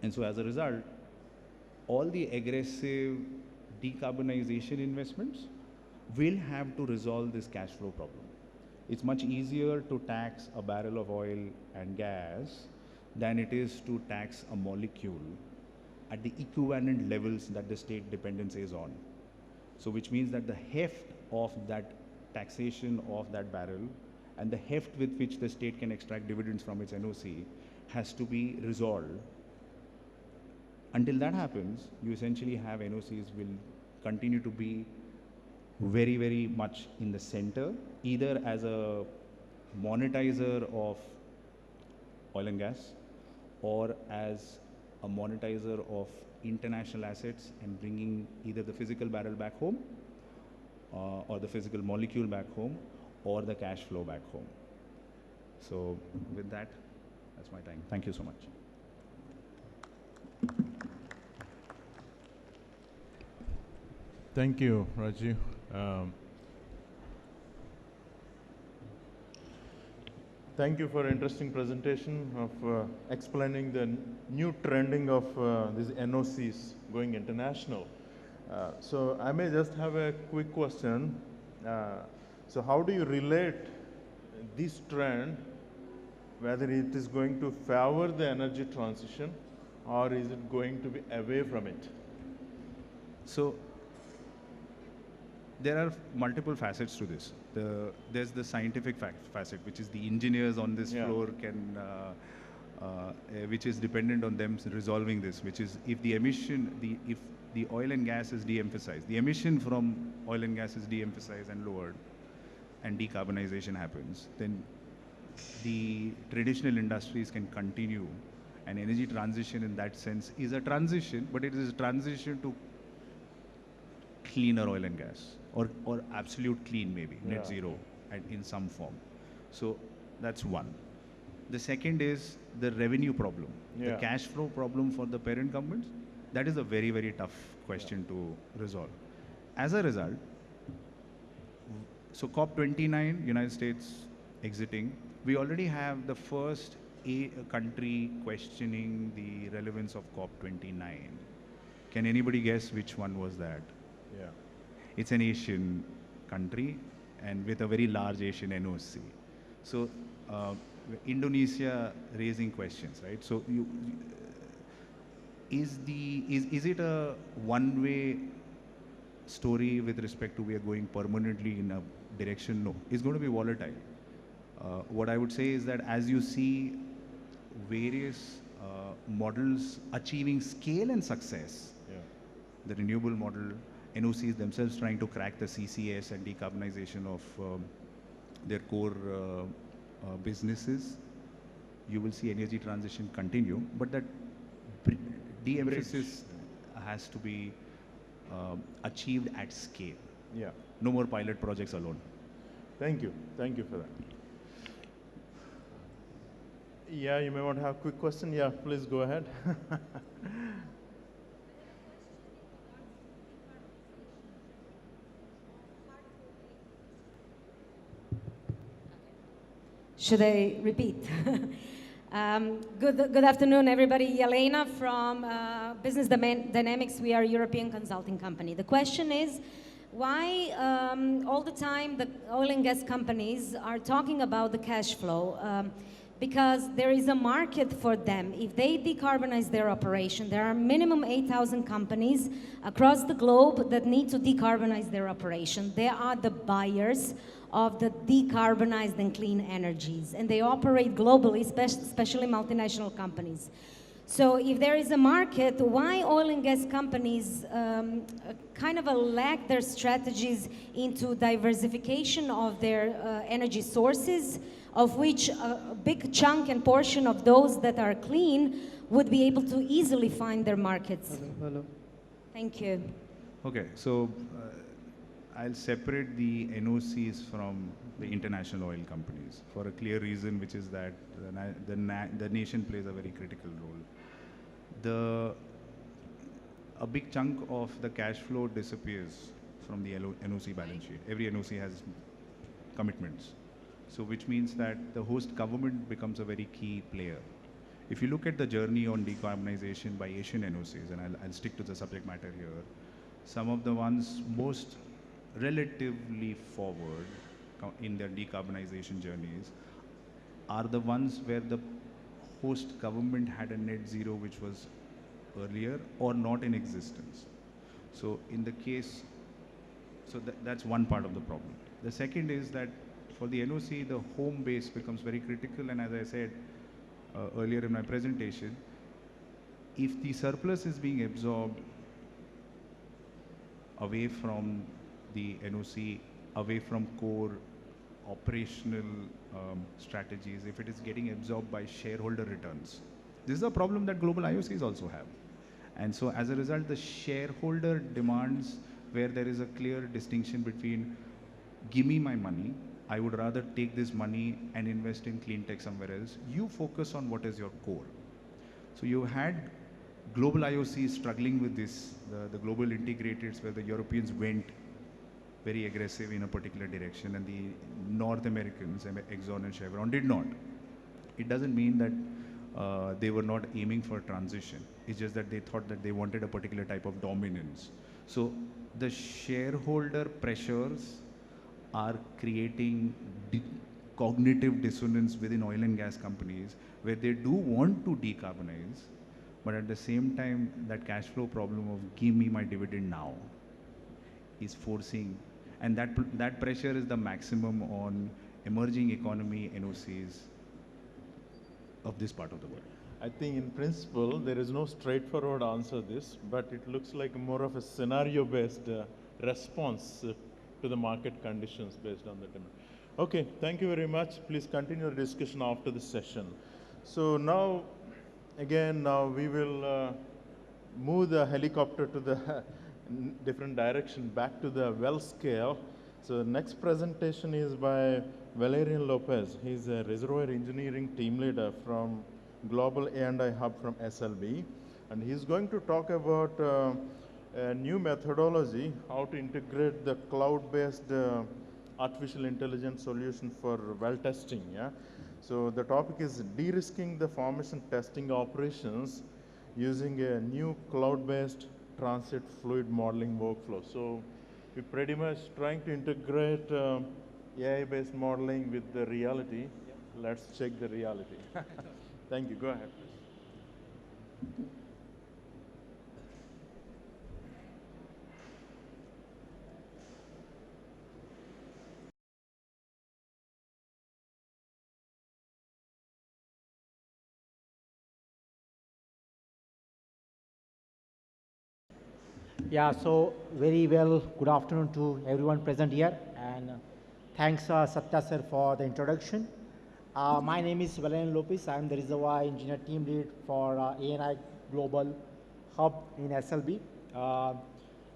And so as a result, all the aggressive decarbonization investments will have to resolve this cash flow problem. It's much easier to tax a barrel of oil and gas than it is to tax a molecule at the equivalent levels that the state dependence is on. So which means that the heft of that taxation of that barrel and the heft with which the state can extract dividends from its NOC has to be resolved. Until that happens, you essentially have NOCs will continue to be very, very much in the center, either as a monetizer of oil and gas or as a monetizer of international assets and bringing either the physical barrel back home or the physical molecule back home or the cash flow back home. So with that, that's my time. Thank you so much. Thank you, Raju. Thank you for interesting presentation of explaining the new trending of these NOCs going international. So I may just have a quick question. So how do you relate this trend, whether it is going to favor the energy transition or is it going to be away from it? So there are multiple facets to this. There's the scientific facet, which is the engineers on this floor can, which is dependent on them resolving this, which is if the emission, if the oil and gas is de-emphasized, the emission from oil and gas is de-emphasized and lowered, and decarbonization happens, then the traditional industries can continue, and energy transition in that sense is a transition, but it is a transition to cleaner oil and gas, or absolute clean maybe, net zero in some form. So that's one. The second is the revenue problem, the cash flow problem for the parent governments. That is a very, very tough question to resolve. As a result, so COP29, United States exiting, we already have the first country questioning the relevance of COP29. Can anybody guess which one was that? Yeah. It's an Asian country and with a very large Asian NOC. So Indonesia raising questions, right? So is it a one-way story with respect to we are going permanently in a direction? No, it's going to be volatile. What I would say is that as you see various models achieving scale and success, the renewable model, NOCs themselves trying to crack the CCS and decarbonization of their core businesses, you will see energy transition continue, but that de-emphasis has to be achieved at scale. Yeah. No more pilot projects alone. Thank you. Thank you for that. Yeah, you may want to have a quick question. Yeah, please go ahead. Should I repeat? Good afternoon, everybody. Yelena from Business Dynamics. We are a European consulting company. The question is, why all the time the oil and gas companies are talking about the cash flow? Because there is a market for them. If they decarbonize their operation, there are minimum 8,000 companies across the globe that need to decarbonize their operation. They are the buyers of the decarbonized and clean energies, and they operate globally, especially multinational companies. So if there is a market, why oil and gas companies kind of lack their strategies into diversification of their energy sources, of which a big chunk and portion of those that are clean would be able to easily find their markets? Hello. Thank you. Okay, so I'll separate the NOCs from the international oil companies for a clear reason, which is that the nation plays a very critical role. A big chunk of the cash flow disappears from the NOC balance sheet. Every NOC has commitments. So which means that the host government becomes a very key player. If you look at the journey on decarbonization by Asian NOCs, and I'll stick to the subject matter here, some of the ones most relatively forward in their decarbonization journeys are the ones where the host government had a net zero which was earlier or not in existence. So in the case, so that's one part of the problem. The second is that for the NOC, the home base becomes very critical, and as I said earlier in my presentation, if the surplus is being absorbed away from the NOC, away from core operational strategies, if it is getting absorbed by shareholder returns. This is a problem that global IOCs also have. And so as a result, the shareholder demands where there is a clear distinction between give me my money, I would rather take this money and invest in clean tech somewhere else. You focus on what is your core. So you had global IOCs struggling with this, the global integrateds where the Europeans went very aggressive in a particular direction and the North Americans, Exxon and Chevron, did not. It doesn't mean that they were not aiming for transition. It's just that they thought that they wanted a particular type of dominance. So the shareholder pressures are creating cognitive dissonance within oil and gas companies where they do want to decarbonize, but at the same time, that cash flow problem of give me my dividend now is forcing, and that pressure is the maximum on emerging economy NOCs of this part of the world. I think in principle, there is no straightforward answer to this, but it looks like more of a scenario-based response to the market conditions based on the demand. Okay, thank you very much. Please continue the discussion after this session. So now, again, we will move the helicopter to the different direction, back to the well scale. So next presentation is by Valerian Lopez. He's a reservoir engineering team leader from Global A&I Hub from SLB. And he's going to talk about a new methodology, how to integrate the cloud-based artificial intelligence solution for well testing. Yeah? So the topic is de-risking the formation testing operations using a new cloud-based transit fluid modeling workflow. So we're pretty much trying to integrate AI-based modeling with the reality. Yep. Let's check the reality. Thank you. Go ahead, please. Yeah, so very well, good afternoon to everyone present here, and thanks Satya sir for the introduction. My name is Valerian Lopez. I am the Reservoir Engineer Team Lead for A&I Global Hub in SLB.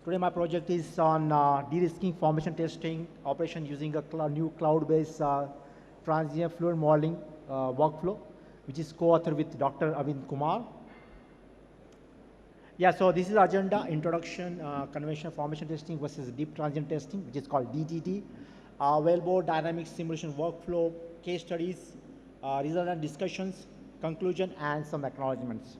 Today my project is on de-risking formation testing operation using a new cloud-based transient fluid modeling workflow, which is co-authored with Dr. Arvind Kumar. Yeah, so this is agenda, introduction, conventional formation testing versus deep transient testing, which is called DTT, wellbore dynamic simulation workflow, case studies, resultant discussions, conclusion, and some acknowledgements.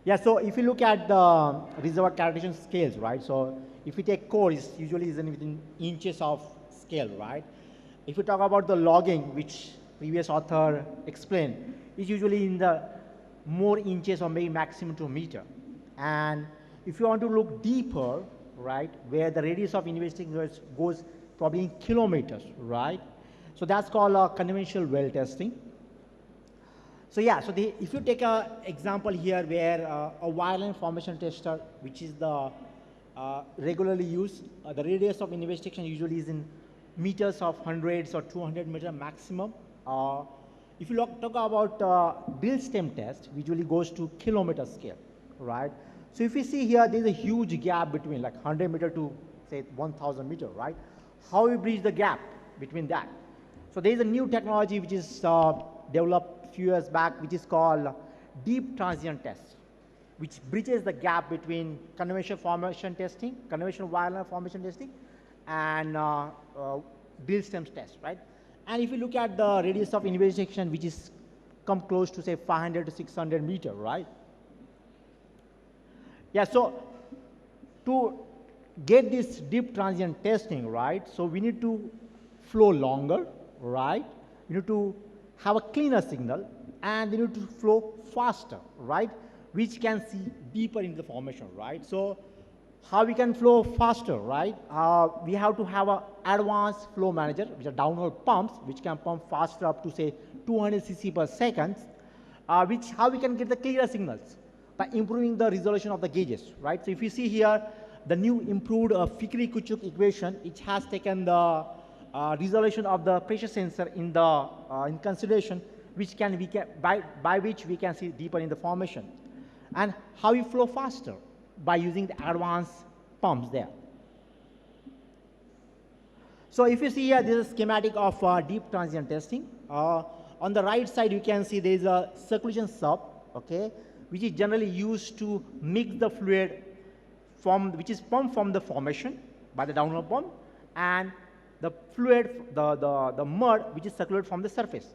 Yeah, so if you look at the reservoir characterization scales, right? So if you take core, it's usually is within inches of scale, right? If you talk about the logging, which previous author explained, is usually in the more inches or maybe maximum to a meter. And if you want to look deeper, right, where the radius of investigation goes probably in kilometers, right? So that's called conventional well testing. So yeah, so if you take an example here where a wireline formation tester, which is the regularly used, the radius of investigation usually is in meters of hundreds or 200-meter maximum. If you talk about drill stem test, usually goes to kilometer scale, right? So if you see here, there's a huge gap between like 100 meter to say 1,000 meter, right? How we bridge the gap between that? So there is a new technology which is developed a few years back, which is called deep transient test, which bridges the gap between conventional formation testing, conventional wireline formation testing, and drill stems test, right? And if you look at the radius of investigation, which is come close to say 500 to 600 meter, right? Yeah, so to get this deep transient testing, right, so we need to flow longer, right? We need to have a cleaner signal, and we need to flow faster, right, which can see deeper into the formation, right? So how we can flow faster, right? We have to have an advanced flow manager, which are downhole pumps, which can pump faster up to say 200 cc per second, how we can get the clearer signals by improving the resolution of the gauges, right? So if you see here, the new improved Fikri-Kuchuk equation, it has taken the resolution of the pressure sensor in consideration, which by which we can see deeper in the formation. And how we flow faster by using the advanced pumps there. So if you see here, this is a schematic of deep transient testing. On the right side, you can see there is a circulation sub, okay, which is generally used to mix the fluid which is pumped from the formation by the downhole pump, and the fluid, the mud, which is circulated from the surface.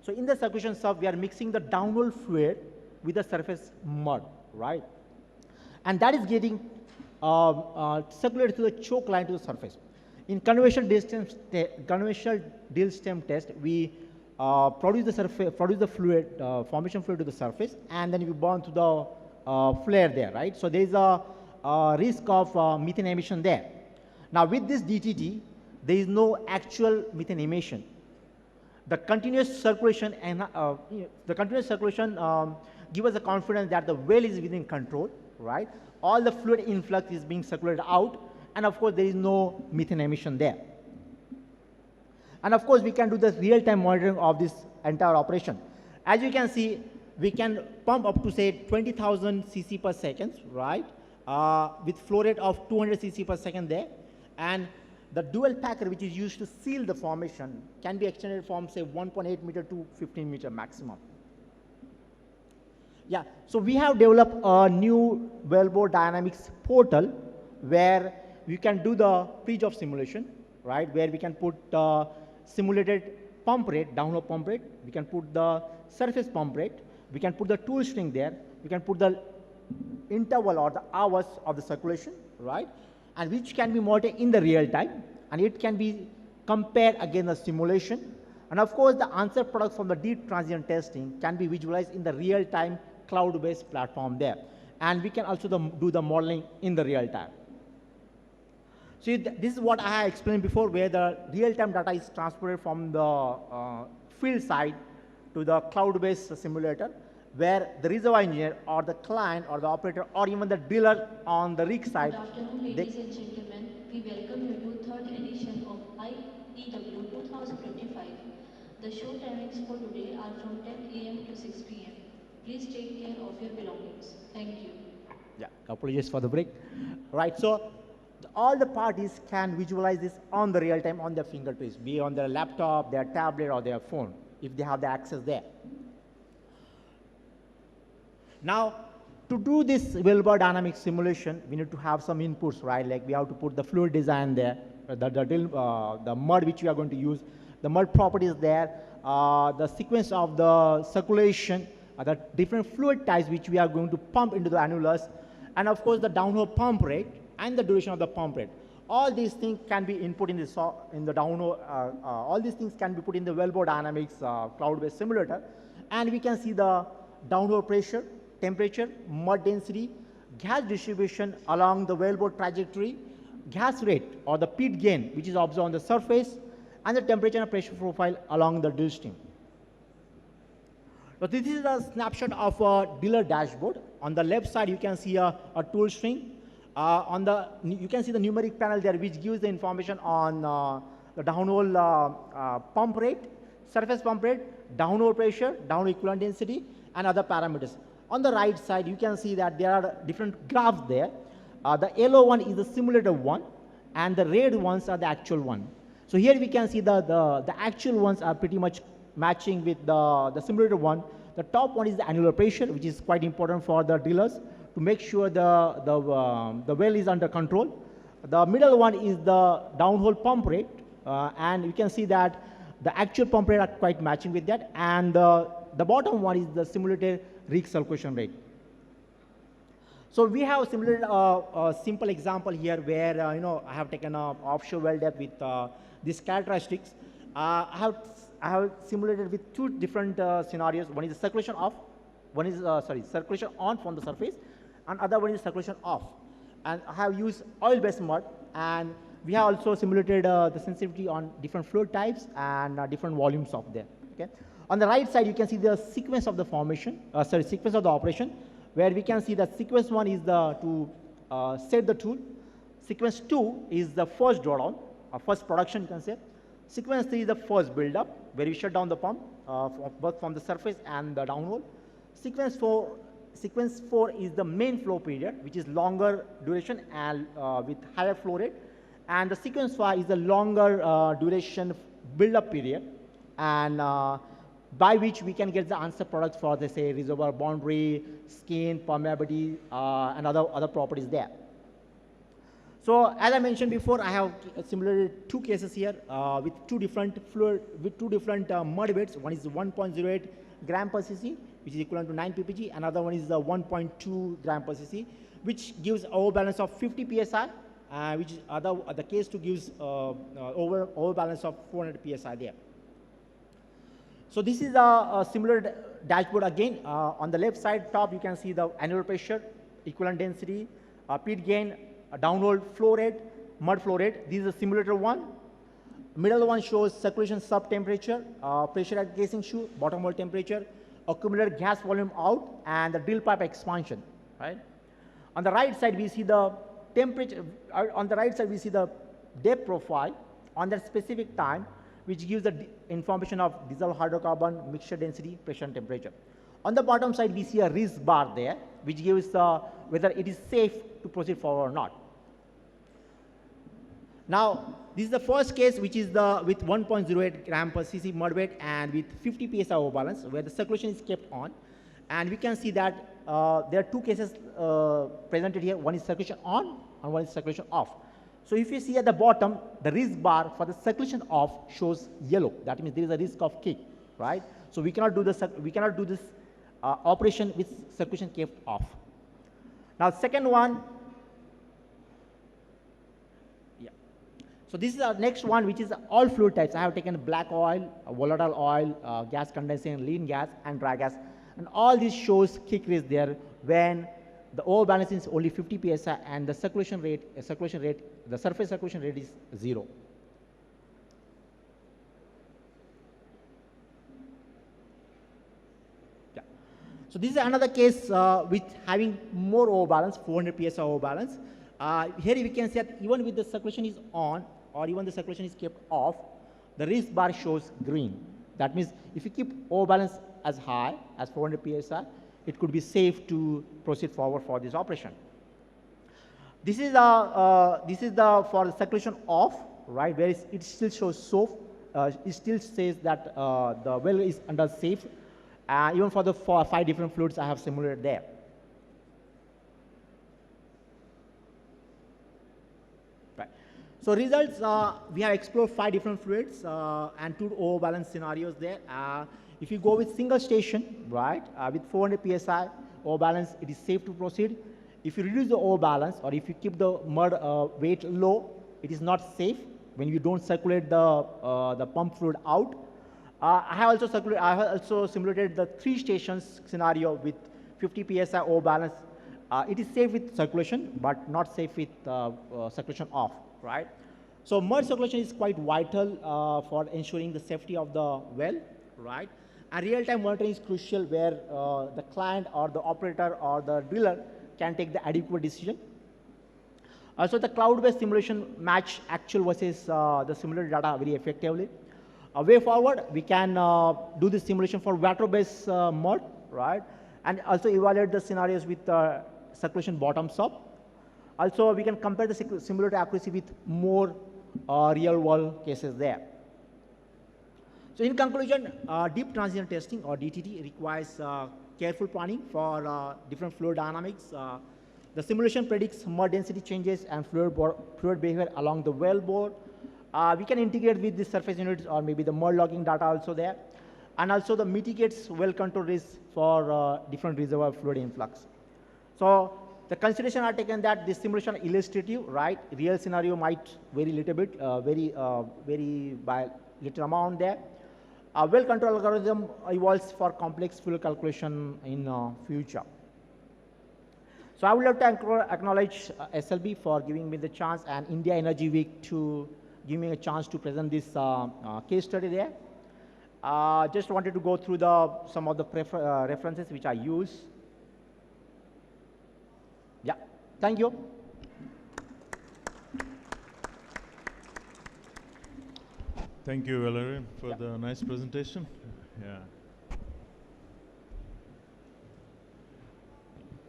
So in the circulation sub, we are mixing the downhole fluid with the surface mud, right? And that is getting circulated through the choke line to the surface. In conventional drill stem test, we produce the fluid, formation fluid to the surface, and then we burn to the flare there, right? So there is a risk of methane emission there. Now with this DTT, there is no actual methane emission. The continuous circulation and give us the confidence that the well is within control, right? All the fluid influx is being circulated out, and of course there is no methane emission there. And of course we can do the real-time monitoring of this entire operation. As you can see, we can pump up to say 20,000 cc per second, right? With flow rate of 200 cc per second there, and the dual packer, which is used to seal the formation, can be extended from say 1.8 meter to 15 meter maximum. Yeah, so we have developed a new wellbore dynamics portal where we can do the pre-job simulation, right? Where we can put simulated pump rate, downhole pump rate. We can put the surface pump rate. We can put the tool string there. We can put the interval or the hours of the circulation, right? And which can be monitored in the real time, and it can be compared against the simulation. And of course, the answer product from the deep transient testing can be visualized in the real time cloud-based platform there. And we can also do the modeling in the real time. So this is what I have explained before, where the real-time data is transported from the field side to the cloud-based simulator, where the reservoir engineer or the client or the operator or even the driller on the rig side. Good afternoon, ladies and gentlemen. We welcome you to third edition of IEW 2025. The show timings for today are from 10 a.m. to 6 p.m. Please take care of your belongings. Thank you. Yeah, apologies for the break. Right, so all the parties can visualize this on the real time on their fingertips, be on their laptop, their tablet, or their phone, if they have the access there. Now, to do this wellbore dynamic simulation, we need to have some inputs, right? Like we have to put the fluid design there, the mud which we are going to use, the mud properties there, the sequence of the circulation, the different fluid types which we are going to pump into the annulus, and of course the downhole pump rate and the duration of the pump rate. All these things can be input in the downhole. All these things can be put in the wellbore dynamics cloud-based simulator, and we can see the downhole pressure, temperature, mud density, gas distribution along the wellbore trajectory, gas rate or the pit gain which is observed on the surface, and the temperature and pressure profile along the drill stream. So this is a snapshot of a dealer dashboard. On the left side, you can see a tool string. You can see the numeric panel there, which gives the information on the downhole pump rate, surface pump rate, downhole pressure, downhole equivalent density, and other parameters. On the right side, you can see that there are different graphs there. The yellow one is the simulated one, and the red ones are the actual one. So here we can see the actual ones are pretty much matching with the simulated one. The top one is the annular pressure, which is quite important for the dealers to make sure the well is under control. The middle one is the downhole pump rate, and you can see that the actual pump rate are quite matching with that, and the bottom one is the simulated recirculation rate. So we have simulated a simple example here where I have taken an offshore well depth with these characteristics. I have simulated with two different scenarios. One is the circulation off, one is circulation on from the surface, and other one is circulation off. And I have used oil-based mud, and we have also simulated the sensitivity on different fluid types and different volumes of them. Okay. On the right side, you can see the sequence of the formation, sequence of the operation, where we can see that sequence 1 is to set the tool. Sequence 2 is the first drawdown, or first production, you can say. Sequence 3 is the first build-up, where you shut down the pump, both from the surface and the downhole. Sequence 4 is the main flow period, which is longer duration and with higher flow rate. And the sequence 5 is the longer duration build-up period, and by which we can get the answer products for, let's say, reservoir boundary, skin, permeability, and other properties there. So as I mentioned before, I have simulated two cases here with two different mud weights. One is 1.08 gram per cc, which is equivalent to 9 ppg. Another one is the 1.2 gram per cc, which gives overbalance of 50 psi, which is the case 2 gives overbalance of 400 psi there. So this is a similar dashboard again. On the left side top, you can see the annular pressure, equivalent density, pit gain, downhole flow rate, mud flow rate. This is a simulator one. Middle one shows circulation sub temperature, pressure at casing shoe, bottom hole temperature, accumulated gas volume out, and the drill pipe expansion. Right. On the right side, we see the temperature. On the right side, we see the depth profile on that specific time, which gives the information of dissolved hydrocarbon, mixture density, pressure, and temperature. On the bottom side, we see a risk bar there, which gives whether it is safe to proceed forward or not. Now, this is the first case, which is with 1.08 gram per cc mud weight and with 50 psi overbalance, where the circulation is kept on. And we can see that there are two cases presented here. One is circulation on, and one is circulation off. So if you see at the bottom, the risk bar for the circulation off shows yellow. That means there is a risk of kick, right? So we cannot do this operation with circulation kept off. Now, second one, yeah. So this is our next one, which is all fluid types. I have taken black oil, volatile oil, gas condensing, lean gas, and dry gas, and all this shows kick risk there when the overbalance is only 50 psi and the circulation rate, the surface circulation rate is 0. Yeah. So this is another case with having more overbalance, 400 psi overbalance. Here we can see that even with the circulation is on or even the circulation is kept off, the risk bar shows green. That means if you keep overbalance as high as 400 psi, it could be safe to proceed forward for this operation. This is for the circulation off, right, where it still shows soft. It still says that the well is under safe. Even for the 5 different fluids I have simulated there. Right. So results, we have explored 5 different fluids and 2 overbalance scenarios there. If you go with single station, right, with 400 psi overbalance, it is safe to proceed. If you reduce the overbalance or if you keep the mud weight low, it is not safe when you don't circulate the pump fluid out. I have also simulated the 3 stations scenario with 50 psi overbalance. It is safe with circulation, but not safe with circulation off, right? So mud circulation is quite vital for ensuring the safety of the well, right? And real-time monitoring is crucial where the client or the operator or the driller can take the adequate decision. So the cloud-based simulation match actual versus the simulated data very effectively. Way forward, we can do the simulation for water-based mud, right? And also evaluate the scenarios with circulation bottoms up. Also, we can compare the simulated accuracy with more real-world cases there. So in conclusion, deep transition testing or DTT requires careful planning for different fluid dynamics. The simulation predicts mud density changes and fluid behavior along the wellbore. We can integrate with the surface units or maybe the mud logging data also there. And also the mitigates well controlled risks for different reservoir fluid influx. So the consideration are taken that this simulation illustrative, right? Real scenario might vary a little bit, vary by little amount there. A well-controlled algorithm evolves for complex fluid calculation in future. So I would like to acknowledge SLB for giving me the chance and India Energy Week to give me a chance to present this case study there. Just wanted to go through some of the references which I use. Yeah, thank you. Thank you, Valerie, for the nice presentation. Yeah.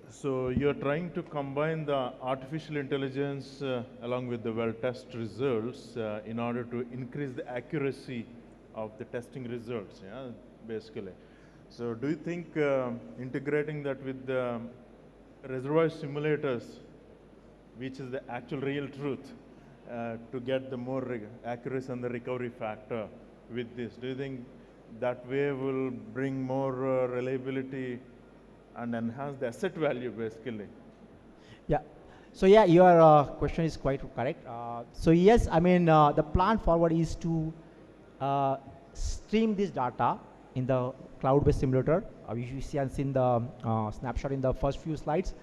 So you're trying to combine the artificial intelligence along with the well test results in order to increase the accuracy of the testing results, yeah, basically. So do you think integrating that with the reservoir simulators, which is the actual real truth, to get the more accuracy and the recovery factor with this, do you think that way will bring more reliability and enhance the asset value, basically? Yeah. So yeah, your question is quite correct. So yes, I mean, the plan forward is to stream this data in the cloud-based simulator. You see and seen the snapshot in the first few slides,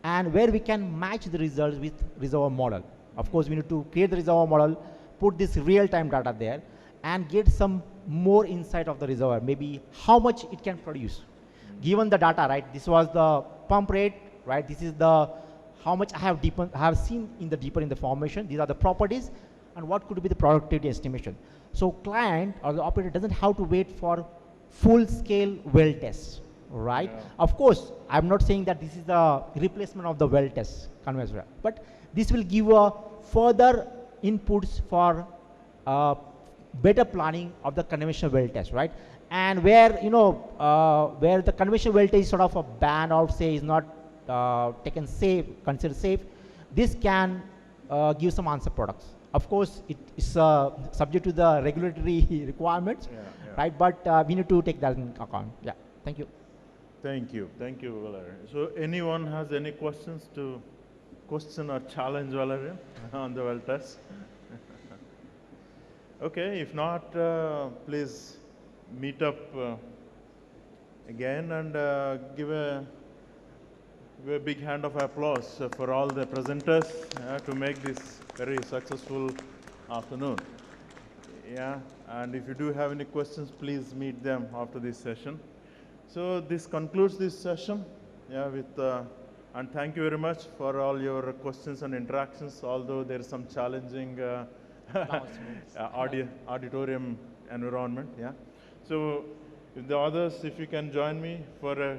and where we can match the results with reservoir model. Of course, we need to create the reservoir model, put this real-time data there, and get some more insight of the reservoir, maybe how much it can produce. Given the data, right? This was the pump rate, right? This is the how much I have seen in the formation. These are the properties, and what could be the productivity estimation. So client or the operator doesn't have to wait for full-scale well tests, right? Yeah. Of course, I'm not saying that this is the replacement of the well test conventional, but this will give further inputs for better planning of the conventional well test, right? And where, you know, where the conventional well test is sort of a ban or say is not taken safe, considered safe, this can give some answer products. Of course, it is subject to the regulatory requirements, right? But we need to take that into account. Yeah, thank you. Thank you, Valerie. So anyone has any questions to question or challenge Valerie on the well test? Okay, if not, please meet up again and give a big hand of applause for all the presenters to make this very successful afternoon. Yeah, and if you do have any questions, please meet them after this session. So this concludes this session. Yeah, and thank you very much for all your questions and interactions, although there is some challenging auditorium environment. Yeah. So if the others, if you can join me for a